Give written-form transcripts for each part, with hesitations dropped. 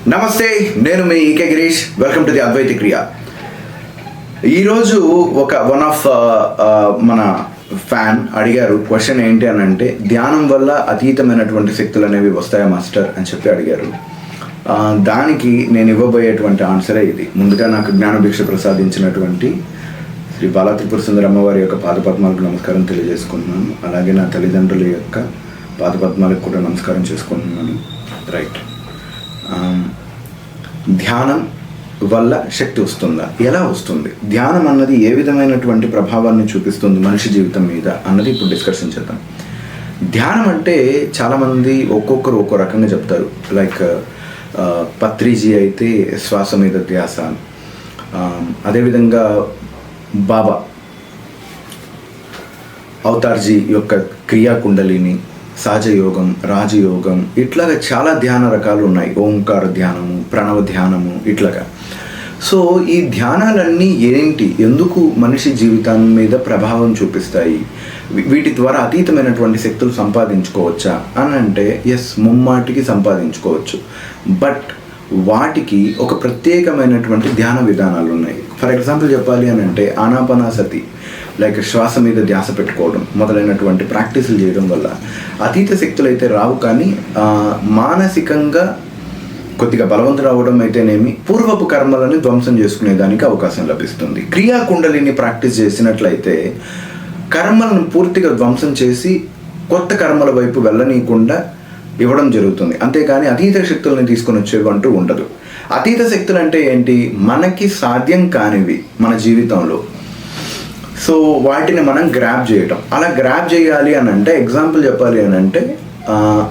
నమస్తే, నేను మీ ఈకే Girish. Welcome to the అద్వైత క్రియ. ఈరోజు వన్ ఆఫ్ మన ఫ్యాన్ అడిగారు క్వశ్చన్ ఏంటి అని అంటే, ధ్యానం వల్ల అతీతమైనటువంటి శక్తులు అనేవి వస్తాయా మాస్టర్ అని చెప్పి అడిగారు. దానికి నేను ఇవ్వబోయేటువంటి ఆన్సరే ఇది. ముందుగా నాకు జ్ఞానభిక్ష ప్రసాదించినటువంటి శ్రీ బాలా త్రిపుర సుందరి అమ్మవారి యొక్క పాదపద్మాలకు నమస్కారం తెలియజేసుకుంటున్నాను. అలాగే నా తల్లిదండ్రుల యొక్క పాదపద్మాలకు కూడా నమస్కారం చేసుకుంటున్నాను. రైట్. ధ్యానం వల్ల శక్తి వస్తుందా? ఎలా వస్తుంది? ధ్యానం అన్నది ఏ విధమైనటువంటి ప్రభావాన్ని చూపిస్తుంది మనిషి జీవితం మీద అన్నది ఇప్పుడు డిస్కషన్ చేద్దాం. ధ్యానం అంటే చాలామంది ఒక్కొక్కరు ఒక్కో రకంగా చెప్తారు. లైక్ పత్రిజీ అయితే శ్వాస మీద ధ్యాస, అదేవిధంగా బాబా అవతార్జీ యొక్క క్రియాకుండలిని, సహజయోగం, రాజయోగం, ఇట్లాగా చాలా ధ్యాన రకాలు ఉన్నాయి. ఓంకార ధ్యానము, ప్రణవ ధ్యానము, ఇట్లాగా. సో ఈ ధ్యానాలన్నీ ఏంటి, ఎందుకు మనిషి జీవితం మీద ప్రభావం చూపిస్తాయి, వీటి ద్వారా అతీతమైనటువంటి శక్తులు సంపాదించుకోవచ్చా అని అంటే ఎస్, ముమ్మాటికి సంపాదించుకోవచ్చు. బట్ వాటికి ఒక ప్రత్యేకమైనటువంటి ధ్యాన విధానాలు ఉన్నాయి. ఫర్ ఎగ్జాంపుల్ చెప్పాలి అని అంటే ఆనాపానసతి, లైక్ శ్వాస మీద ధ్యాస పెట్టుకోవడం మొదలైనటువంటి ప్రాక్టీసులు చేయడం వల్ల అతీత శక్తులు అయితే రావు, కానీ మానసికంగా కొద్దిగా బలవంతులు అవ్వడం అయితేనేమి పూర్వపు కర్మలను ధ్వంసం చేసుకునేదానికి అవకాశం లభిస్తుంది. క్రియాకుండలిని ప్రాక్టీస్ చేసినట్లయితే కర్మలను పూర్తిగా ధ్వంసం చేసి కొత్త కర్మల వైపు వెళ్ళనీయకుండా ఇవ్వడం జరుగుతుంది. అంతేగాని అతీత శక్తులను తీసుకొని వచ్చేవంటూ ఉండదు. అతీత శక్తులు అంటే ఏంటి? మనకి సాధ్యం కానివి మన జీవితంలో, సో వాటిని మనం గ్రాప్ చేయటం. అలా గ్రాప్ చేయాలి అని అంటే ఎగ్జాంపుల్ చెప్పాలి అని అంటే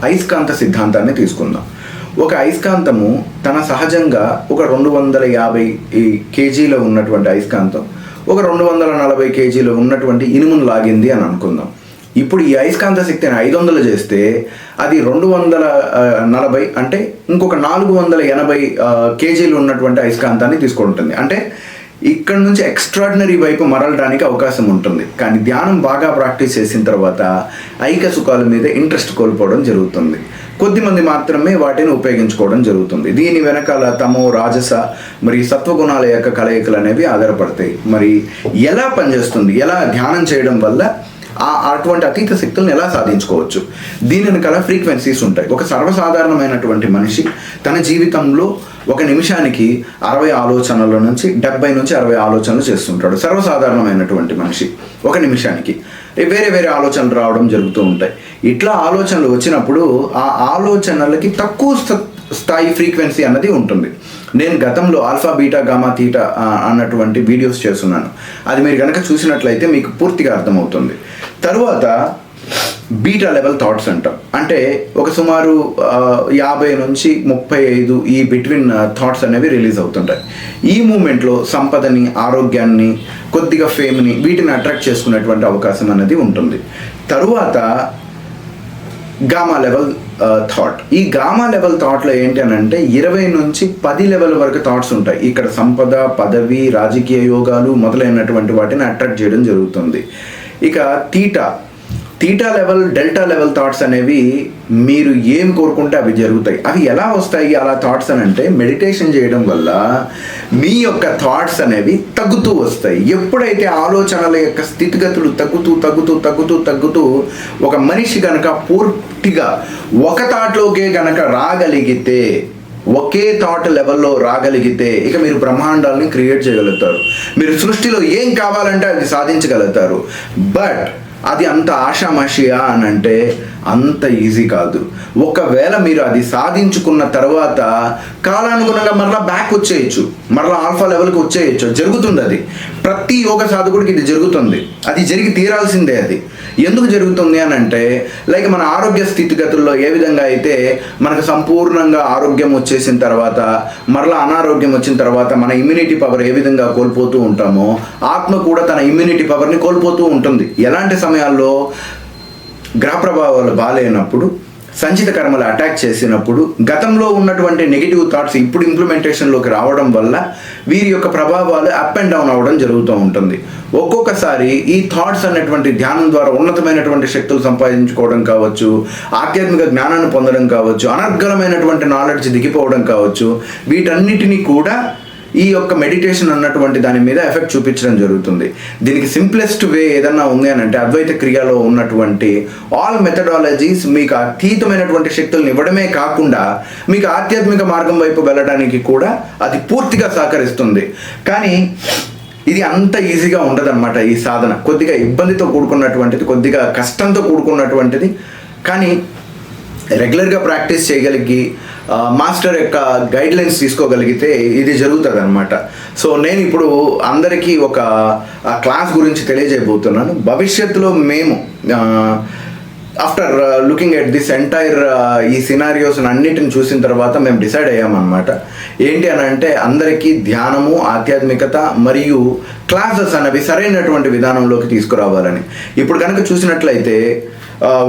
అయస్కాంత సిద్ధాంతాన్ని తీసుకుందాం. ఒక అయస్కాంతము తన సహజంగా ఒక 250 కేజీలో ఉన్నటువంటి అయస్కాంతం ఒక 240 కేజీలో ఉన్నటువంటి ఇనుమును లాగింది అని అనుకుందాం. ఇప్పుడు ఈ అయస్కాంత శక్తిని 500 చేస్తే అది 240 అంటే ఇంకొక 480 కేజీలు ఉన్నటువంటి అయస్కాంతాన్ని తీసుకుంటుంది. అంటే ఇక్కడ నుంచి ఎక్స్ట్రాడినరీ వైపు మరలడానికి అవకాశం ఉంటుంది. కానీ ధ్యానం బాగా ప్రాక్టీస్ చేసిన తర్వాత ఐక సుఖాల మీద ఇంట్రెస్ట్ కోల్పోవడం జరుగుతుంది. కొద్దిమంది మాత్రమే వాటిని ఉపయోగించుకోవడం జరుగుతుంది. దీని వెనకాల తమో, రాజస మరి సత్వగుణాల యొక్క కలయికలు అనేవి ఆధారపడతాయి. మరి ఎలా పనిచేస్తుంది, ఎలా ధ్యానం చేయడం వల్ల అటువంటి అతీత శక్తులను ఎలా సాధించుకోవచ్చు? దీని వెనకాల ఫ్రీక్వెన్సీస్ ఉంటాయి. ఒక సర్వసాధారణమైనటువంటి మనిషి తన జీవితంలో ఒక నిమిషానికి 60 ఆలోచనల నుంచి 70 నుంచి 60 ఆలోచనలు చేస్తుంటాడు. సర్వసాధారణమైనటువంటి మనిషి ఒక నిమిషానికి వేరే వేరే ఆలోచనలు రావడం జరుగుతూ ఉంటాయి. ఇట్లా ఆలోచనలు వచ్చినప్పుడు ఆ ఆలోచనలకి తక్కువ స్థాయి ఫ్రీక్వెన్సీ అన్నది ఉంటుంది. నేను గతంలో ఆల్ఫా, బీటా, గామా, తీటా అన్నటువంటి వీడియోస్ చేస్తున్నాను. అది మీరు కనుక చూసినట్లయితే మీకు పూర్తిగా అర్థమవుతుంది. తరువాత బీటా లెవెల్ థాట్స్ అంటాం. అంటే ఒక సుమారు 50 నుంచి 35 ఈ బిట్వీన్ థాట్స్ అనేవి రిలీజ్ అవుతుంటాయి. ఈ మూమెంట్లో సంపదని, ఆరోగ్యాన్ని, కొద్దిగా ఫేమ్ని, వీటిని అట్రాక్ట్ చేసుకునేటువంటి అవకాశం అనేది ఉంటుంది. తరువాత గామా లెవెల్ థాట్. ఈ గామా లెవెల్ థాట్లో ఏంటి అని అంటే 20 నుంచి 10 లెవెల్ వరకు థాట్స్ ఉంటాయి. ఇక్కడ సంపద, పదవి, రాజకీయ యోగాలు మొదలైనటువంటి వాటిని అట్రాక్ట్ చేయడం జరుగుతుంది. ఇక theta level, delta level thoughts అనేవి మీరు ఏం కోరుకుంటే అవి జరుగుతాయి. అవి ఎలా వస్తాయి అలా థాట్స్ అని అంటే మెడిటేషన్ చేయడం వల్ల మీ యొక్క థాట్స్ అనేవి తగ్గుతూ వస్తాయి. ఎప్పుడైతే ఆలోచనల యొక్క స్థితిగతులు తగ్గుతూ ఒక మనిషి కనుక పూర్తిగా ఒక థాట్లోకే కనుక రాగలిగితే, ఒకే థాట్ లెవెల్లో రాగలిగితే ఇక మీరు బ్రహ్మాండాలని క్రియేట్ చేయగలుగుతారు. మీరు సృష్టిలో ఏం కావాలంటే అది సాధించగలుగుతారు. బట్ అది అంత ఆషామాషియా అని అంటే అంత ఈజీ కాదు. ఒకవేళ మీరు అది సాధించుకున్న తర్వాత కాలానుగుణంగా మరలా బ్యాక్ వచ్చేయచ్చు, మరలా ఆల్ఫా లెవెల్కి వచ్చేయచ్చు. జరుగుతుంది. అది ప్రతి యోగ సాధకుడికి ఇది జరుగుతుంది. అది జరిగి తీరాల్సిందే. అది ఎందుకు జరుగుతుంది అని అంటే లైక్ మన ఆరోగ్య స్థితిగతుల్లో ఏ విధంగా అయితే మనకు సంపూర్ణంగా ఆరోగ్యం వచ్చేసిన తర్వాత మరలా అనారోగ్యం వచ్చిన తర్వాత మన ఇమ్యూనిటీ పవర్ ఏ విధంగా కోల్పోతూ ఉంటామో, ఆత్మ కూడా తన ఇమ్యూనిటీ పవర్ని కోల్పోతూ ఉంటుంది. ఎలాంటి సమయాల్లో? గ్రహ ప్రభావాలు బాగాలేనప్పుడు, సంచిత కర్మలు అటాక్ చేసినప్పుడు గతంలో ఉన్నటువంటి నెగిటివ్ థాట్స్ ఇప్పుడు ఇంప్లిమెంటేషన్లోకి రావడం వల్ల వీరి యొక్క ప్రభావాలు అప్ అండ్ డౌన్ అవ్వడం జరుగుతూ ఉంటుంది. ఒక్కొక్కసారి ఈ థాట్స్ అనేటువంటి ధ్యానం ద్వారా ఉన్నతమైనటువంటి శక్తులు సంపాదించుకోవడం కావచ్చు, ఆధ్యాత్మిక జ్ఞానాన్ని పొందడం కావచ్చు, అనర్గళమైనటువంటి నాలెడ్జ్ దిగిపోవడం కావచ్చు, వీటన్నిటినీ కూడా ఈ యొక్క మెడిటేషన్ అన్నటువంటి దాని మీద ఎఫెక్ట్ చూపించడం జరుగుతుంది. దీనికి సింప్లెస్ట్ వే ఏదన్నా ఉంది అని అంటే అద్వైత క్రియలో ఉన్నటువంటి ఆల్ మెథడాలజీస్ మీకు అతీతమైనటువంటి శక్తులను ఇవ్వడమే కాకుండా మీకు ఆధ్యాత్మిక మార్గం వైపు వెళ్ళడానికి కూడా అది పూర్తిగా సహకరిస్తుంది. కానీ ఇది అంత ఈజీగా ఉండదన్నమాట. ఈ సాధన కొద్దిగా ఇబ్బందితో కూడుకున్నటువంటిది, కొద్దిగా కష్టంతో కూడుకున్నటువంటిది. కానీ రెగ్యులర్గా ప్రాక్టీస్ చేయగలిగి మాస్టర్ యొక్క గైడ్లైన్స్ తీసుకోగలిగితే ఇది జరుగుతుంది అనమాట. సో నేను ఇప్పుడు అందరికీ ఒక క్లాస్ గురించి తెలియజేయబోతున్నాను. భవిష్యత్తులో మేము after looking at this entire ఈ సినారియోస్ అన్నిటిని చూసిన తర్వాత మేము డిసైడ్ అయ్యామన్నమాట. ఏంటి అని అంటే అందరికీ ధ్యానము, ఆధ్యాత్మికత మరియు క్లాసెస్ అనేవి సరైనటువంటి విధానంలోకి తీసుకురావాలని. ఇప్పుడు కనుక చూసినట్లయితే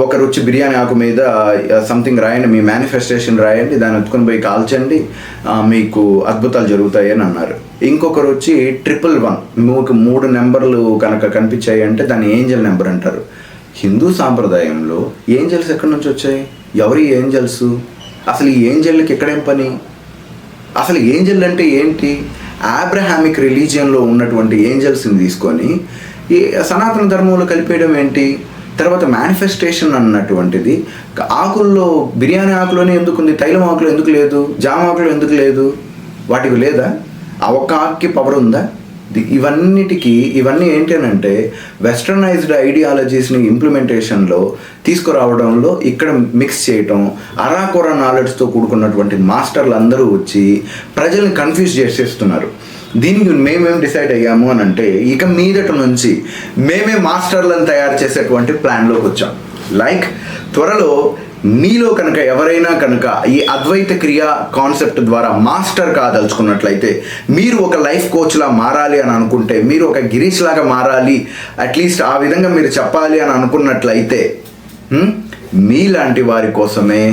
ఒకరు వచ్చి బిర్యానీ ఆకు మీద సంథింగ్ రాయండి, మీ మేనిఫెస్టేషన్ రాయండి, దాన్ని ఎత్తుకొని పోయి కాల్చండి, మీకు అద్భుతాలు జరుగుతాయి అని అన్నారు. ఇంకొకరు వచ్చి 111 మీకు 3 నెంబర్లు కనుక కనిపించాయి అంటే దాన్ని ఏంజల్ నెంబర్ అంటారు. హిందూ సాంప్రదాయంలో ఏంజల్స్ ఎక్కడి నుంచి వచ్చాయి? ఎవరి ఏంజల్స్? అసలు ఈ ఏంజల్కి ఎక్కడేం పని? అసలు ఏంజల్ అంటే ఏంటి? అబ్రహామిక్ రిలీజియన్లో ఉన్నటువంటి ఏంజల్స్ని తీసుకొని ఈ సనాతన ధర్మంలో కలిపేయడం ఏంటి? తర్వాత మేనిఫెస్టేషన్ అన్నటువంటిది ఆకుల్లో, బిర్యానీ ఆకులోనే ఎందుకు ఉంది, తైలం ఆకులో ఎందుకు లేదు, జామ ఆకులో ఎందుకు లేదు? వాటికి లేదా? ఆ ఒక్క ఆకుకి పవర్ ఉందా? ఇవన్నీ ఏంటంటే వెస్టర్నైజ్డ్ ఐడియాలజీస్ని ఇంప్లిమెంటేషన్లో తీసుకురావడంలో ఇక్కడ మిక్స్ చేయటం, అరాకొర నాలెడ్జ్తో కూడుకున్నటువంటి మాస్టర్లు అందరూ వచ్చి ప్రజల్ని కన్ఫ్యూజ్ చేసేస్తున్నారు. దీనికి మేమేం డిసైడ్ అయ్యాము అని అంటే ఇక మీదట నుంచి మేమే మాస్టర్లను తయారు చేసేటువంటి ప్లాన్లోకి వచ్చాం. లైక్ త్వరలో మీలో కనుక ఎవరైనా కనుక ఈ అద్వైత క్రియ కాన్సెప్ట్ ద్వారా మాస్టర్ కాదలుచుకున్నట్లయితే, మీరు ఒక లైఫ్ కోచ్లా మారాలి అని అనుకుంటే, మీరు ఒక గిరీష్ లాగా మారాలి, అట్లీస్ట్ ఆ విధంగా మీరు చెప్పాలి అని అనుకున్నట్లయితే మీలాంటి వారి కోసమే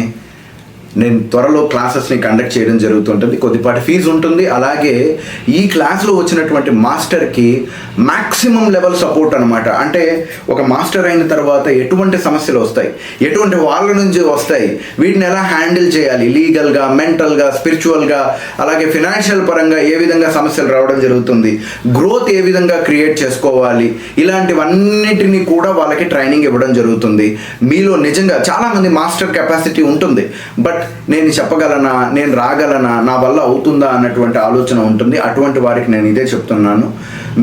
నేను త్వరలో క్లాసెస్ని కండక్ట్ చేయడం జరుగుతుంటుంది. కొద్దిపాటి ఫీజు ఉంటుంది. అలాగే ఈ క్లాస్లో వచ్చినటువంటి మాస్టర్కి మ్యాక్సిమం లెవెల్ సపోర్ట్ అనమాట. అంటే ఒక మాస్టర్ అయిన తర్వాత ఎటువంటి సమస్యలు వస్తాయి, ఎటువంటి వాళ్ళ నుంచి వస్తాయి, వీటిని ఎలా హ్యాండిల్ చేయాలి, లీగల్గా, మెంటల్గా, స్పిరిచువల్గా, అలాగే ఫినాన్షియల్ పరంగా ఏ విధంగా సమస్యలు రావడం జరుగుతుంది, గ్రోత్ ఏ విధంగా క్రియేట్ చేసుకోవాలి, ఇలాంటివన్నిటినీ కూడా వాళ్ళకి ట్రైనింగ్ ఇవ్వడం జరుగుతుంది. మీలో నిజంగా చాలామంది మాస్టర్ కెపాసిటీ ఉంటుంది, బట్ నేను చెప్పగలనా, నేను రాగలనా, నా వల్ల అవుతుందా అన్నటువంటి ఆలోచన ఉంటుంది. అటువంటి వారికి నేను ఇదే చెప్తున్నాను.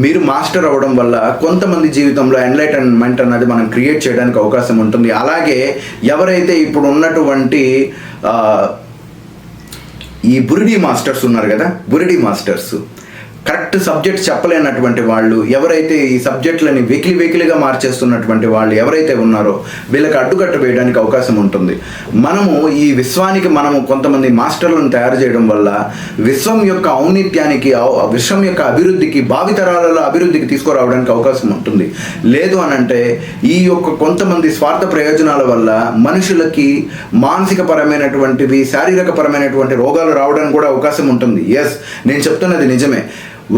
మీరు మాస్టర్ అవ్వడం వల్ల కొంతమంది జీవితంలో ఎన్లైటన్మెంట్ అన్నది మనం క్రియేట్ చేయడానికి అవకాశం ఉంటుంది. అలాగే ఎవరైతే ఇప్పుడు ఉన్నటువంటి ఈ బురిడి మాస్టర్స్ ఉన్నారు కదా, బురిడి మాస్టర్స్ కరెక్ట్ సబ్జెక్ట్ చెప్పలేనటువంటి వాళ్ళు, ఎవరైతే ఈ సబ్జెక్టులని వెకిలిగా మార్చేస్తున్నటువంటి వాళ్ళు ఎవరైతే ఉన్నారో వీళ్ళకి అడ్డుకట్ట వేయడానికి అవకాశం ఉంటుంది. మనము ఈ విశ్వానికి మనము కొంతమంది మాస్టర్లను తయారు చేయడం వల్ల విశ్వం యొక్క ఔన్నిత్యానికి, విశ్వం యొక్క అభివృద్ధికి, భావితరాలలో అభివృద్ధికి తీసుకురావడానికి అవకాశం ఉంటుంది. లేదు అనంటే ఈ యొక్క కొంతమంది స్వార్థ ప్రయోజనాల వల్ల మనుషులకి మానసిక పరమైనటువంటివి, శారీరక పరమైనటువంటి రోగాలు రావడానికి కూడా అవకాశం ఉంటుంది. ఎస్, నేను చెప్తున్నది నిజమే.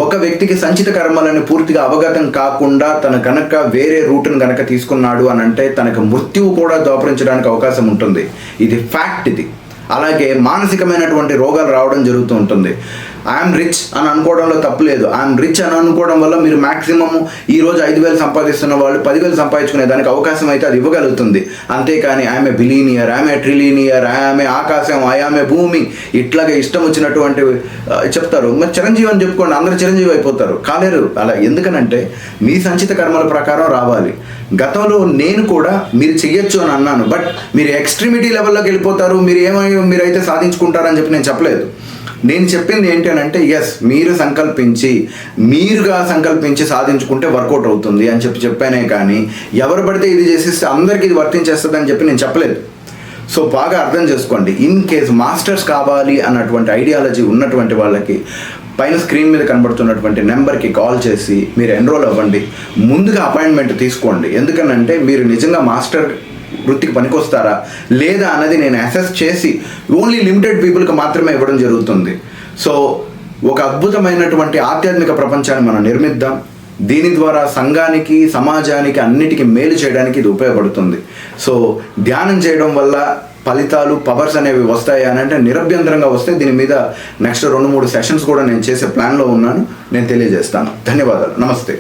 ఒక వ్యక్తికి సంచిత కర్మలను పూర్తిగా అవగతం కాకుండా తన కనుక వేరే రూట్ను కనుక తీసుకున్నాడు అని అంటే తనకు మృత్యువు కూడా దాపురించడానికి అవకాశం ఉంటుంది. ఇది ఫ్యాక్ట్. ఇది అలాగే మానసికమైనటువంటి రోగాలు రావడం జరుగుతూ ఉంటుంది. ఐఎమ్ రిచ్ అని అనుకోవడంలో తప్పులేదు. ఐఎమ్ రిచ్ అని అనుకోవడం వల్ల మీరు మ్యాక్సిమమ్ ఈరోజు 5,000 సంపాదిస్తున్న వాళ్ళు 10,000 సంపాదించుకునే దానికి అవకాశం అయితే అది ఇవ్వగలుగుతుంది. అంతేకాని I'm a billionaire, I'm a trillionaire, I'm a ఆకాశం, ఐఎమ్ ఏ భూమి, ఇట్లాగే ఇష్టం వచ్చినటువంటి చెప్తారు. మరి చిరంజీవి అని చెప్పుకోండి, అందరూ చిరంజీవి అయిపోతారు. కాలేరు. అలా ఎందుకనంటే మీ సంచిత కర్మల ప్రకారం రావాలి. గతంలో నేను కూడా మీరు చెయ్యొచ్చు అని అన్నాను, బట్ మీరు ఎక్స్ట్రీమిటీ లెవెల్లోకి వెళ్ళిపోతారు, మీరైతే సాధించుకుంటారని చెప్పి నేను చెప్పలేదు. నేను చెప్పింది ఏంటి అని అంటే ఎస్, మీరుగా సంకల్పించి సాధించుకుంటే వర్కౌట్ అవుతుంది అని చెప్పానే కానీ ఎవరు పడితే ఇది చేసేస్తే అందరికీ ఇది వర్తించేస్తుంది అని చెప్పి నేను చెప్పలేదు. సో బాగా అర్థం చేసుకోండి. ఇన్ కేస్ మాస్టర్స్ కావాలి అన్నటువంటి ఐడియాలజీ ఉన్నటువంటి వాళ్ళకి పైన స్క్రీన్ మీద కనబడుతున్నటువంటి నెంబర్కి కాల్ చేసి మీరు ఎన్రోల్ అవ్వండి. ముందుగా అపాయింట్మెంట్ తీసుకోండి. ఎందుకనంటే మీరు నిజంగా మాస్టర్ వృత్తికి పనికొస్తారా లేదా అన్నది నేను అసెస్ చేసి ఓన్లీ లిమిటెడ్ పీపుల్కి మాత్రమే ఇవ్వడం జరుగుతుంది. సో ఒక అద్భుతమైనటువంటి ఆధ్యాత్మిక ప్రపంచాన్ని మనం నిర్మిద్దాం. దీని ద్వారా సంఘానికి, సమాజానికి, అన్నిటికీ మేలు చేయడానికి ఇది ఉపయోగపడుతుంది. సో ధ్యానం చేయడం వల్ల ఫలితాలు, పవర్స్ అనేవి వస్తాయి అని అంటే నిరభ్యంతరంగా వస్తే దీని మీద నెక్స్ట్ 2-3 సెషన్స్ కూడా నేను చేసే ప్లాన్లో ఉన్నాను. నేను తెలియజేస్తాను. ధన్యవాదాలు. నమస్తే.